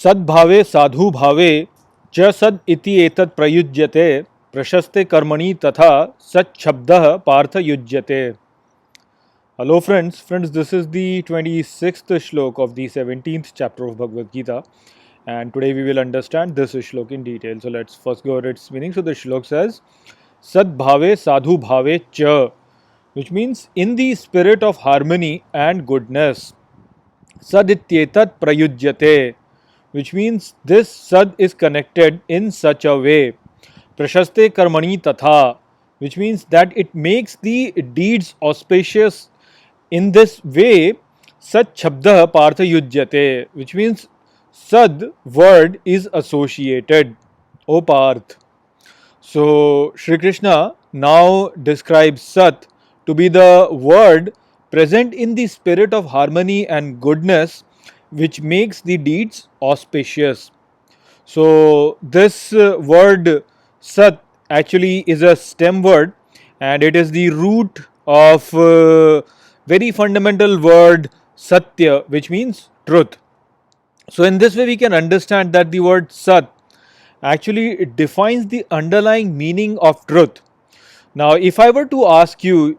सद्भावे साधु भावे च सद इति एतत् प्रयुज्यते प्रशस्ते कर्मणि तथा सच शब्दः पार्थ युज्यते. Hello friends, this is the 26th shlok of the 17th chapter of Bhagavad Gita, and today we will understand this shlok in detail. So let's first go over its meaning. So the shlok says Sadbhave sadhu bhave cha, which means in the spirit of harmony and goodness. Sadityetat prayujyate, which means this sad is connected in such a way. Prashaste karmani tatha, which means that it makes the deeds auspicious in this way. Sat shabda partha yujyate, which means sad word is associated. O Parth. So Shri Krishna now describes Sat to be the word present in the spirit of harmony and goodness, which makes the deeds auspicious. So this word Sat actually is a stem word, and it is the root of very fundamental word Satyah, which means truth. So in this way we can understand that the word Sat actually it defines the underlying meaning of truth. Now if I were to ask you,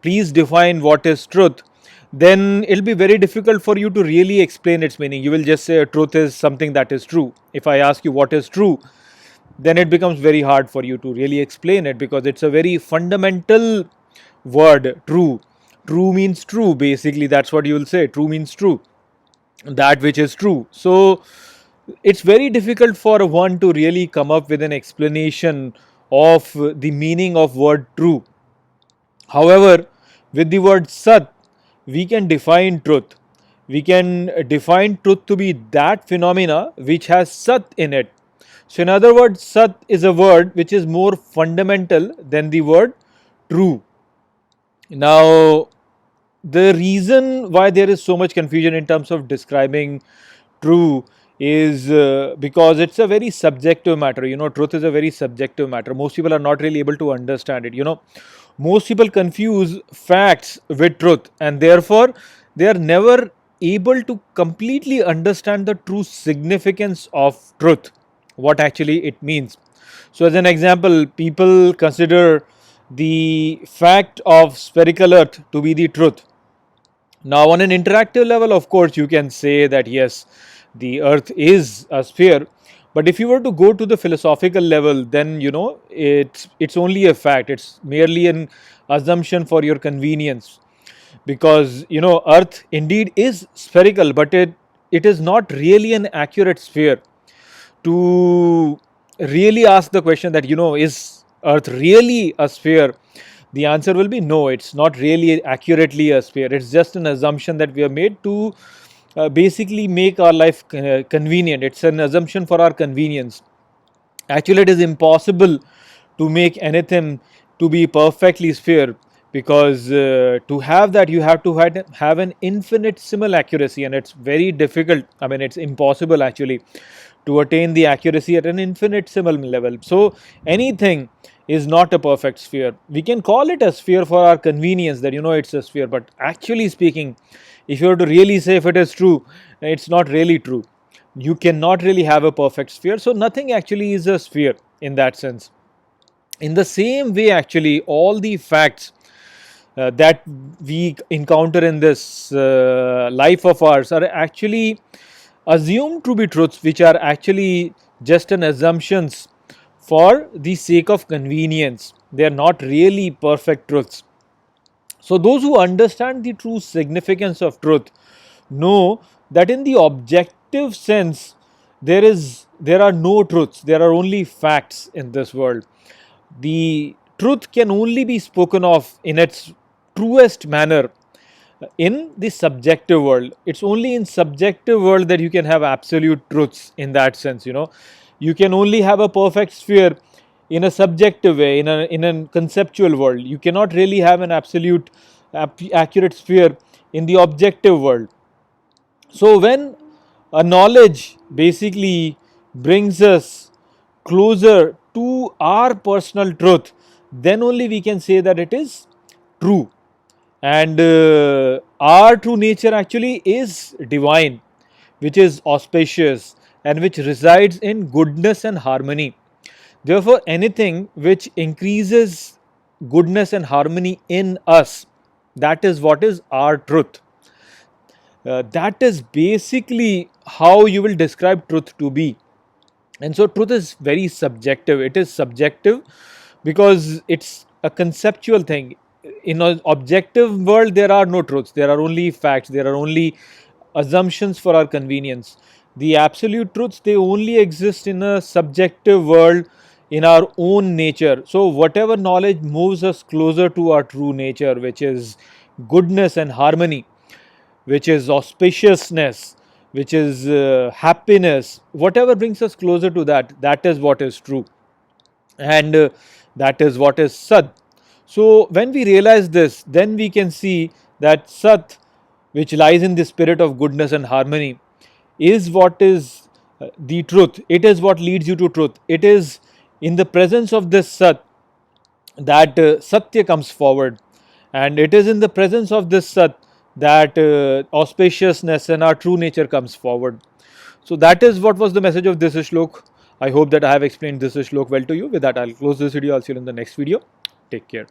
please define what is truth, then it'll be very difficult for you to really explain its meaning. You will just say truth is something that is true. If I ask you what is true, then it becomes very hard for you to really explain it, because it's a very fundamental word. True means true, basically. That's what you will say. True means true, that which is true. So it's very difficult for one to really come up with an explanation of the meaning of word true. However, with the word Sat, we can define truth. We can define truth to be that phenomena which has Sat in it. So in other words, Sat is a word which is more fundamental than the word true. Now, the reason why there is so much confusion in terms of describing true is because it's a very subjective matter. Truth is a very subjective matter. Most people are not really able to understand it. Most people confuse facts with truth, and therefore they are never able to completely understand the true significance of truth, what actually it means. So as an example, people consider the fact of spherical earth to be the truth. Now on an interactive level, of course, you can say that yes, the earth is a sphere, but if you were to go to the philosophical level, then it's only a fact. It's merely an assumption for your convenience, because earth indeed is spherical, but it is not really an accurate sphere. To really ask the question that is earth really a sphere, the answer will be no, it's not really accurately a sphere. It's just an assumption that we have made to basically make our life convenient. It's an assumption for our convenience. Actually, it is impossible to make anything to be perfectly sphere, because to have that you have to have an infinitesimal accuracy, and it's very difficult. I mean, it's impossible actually to attain the accuracy at an infinitesimal level. So anything is not a perfect sphere. We can call it a sphere for our convenience, that it's a sphere, but actually speaking, if you were to really say if it is true, it's not really true. You cannot really have a perfect sphere, so nothing actually is a sphere in that sense. In the same way, actually, all the facts that we encounter in this life of ours are actually assumed to be truths, which are actually just an assumptions for the sake of convenience. They are not really perfect truths. So those who understand the true significance of truth know that in the objective sense there are no truths, there are only facts in this world. The truth can only be spoken of in its truest manner in the subjective world. It's only in subjective world that you can have absolute truths in that sense. You can only have a perfect sphere in a subjective way, in a conceptual world. You cannot really have an absolute accurate sphere in the objective world. So when a knowledge basically brings us closer to our personal truth, then only we can say that it is true. And our true nature actually is divine, which is auspicious, and which resides in goodness and harmony. Therefore, anything which increases goodness and harmony in us, that is what is our truth. That is basically how you will describe truth to be. And so, truth is very subjective. It is subjective because it's a conceptual thing. In an objective world, there are no truths, there are only facts, there are only assumptions for our convenience. The absolute truths, they only exist in a subjective world, in our own nature. So, whatever knowledge moves us closer to our true nature, which is goodness and harmony, which is auspiciousness, which is happiness, whatever brings us closer to that, that is what is true. And that is what is Sat. So, when we realize this, then we can see that Sat, which lies in the spirit of goodness and harmony, is what is the truth. It is what leads you to truth. It is in the presence of this Sat that Satya comes forward, and it is in the presence of this Sat that auspiciousness and our true nature comes forward. So that is what was the message of this shlok. I hope that I have explained this shlok well to you. With that, I'll close this video. I'll see you in the next video. Take care.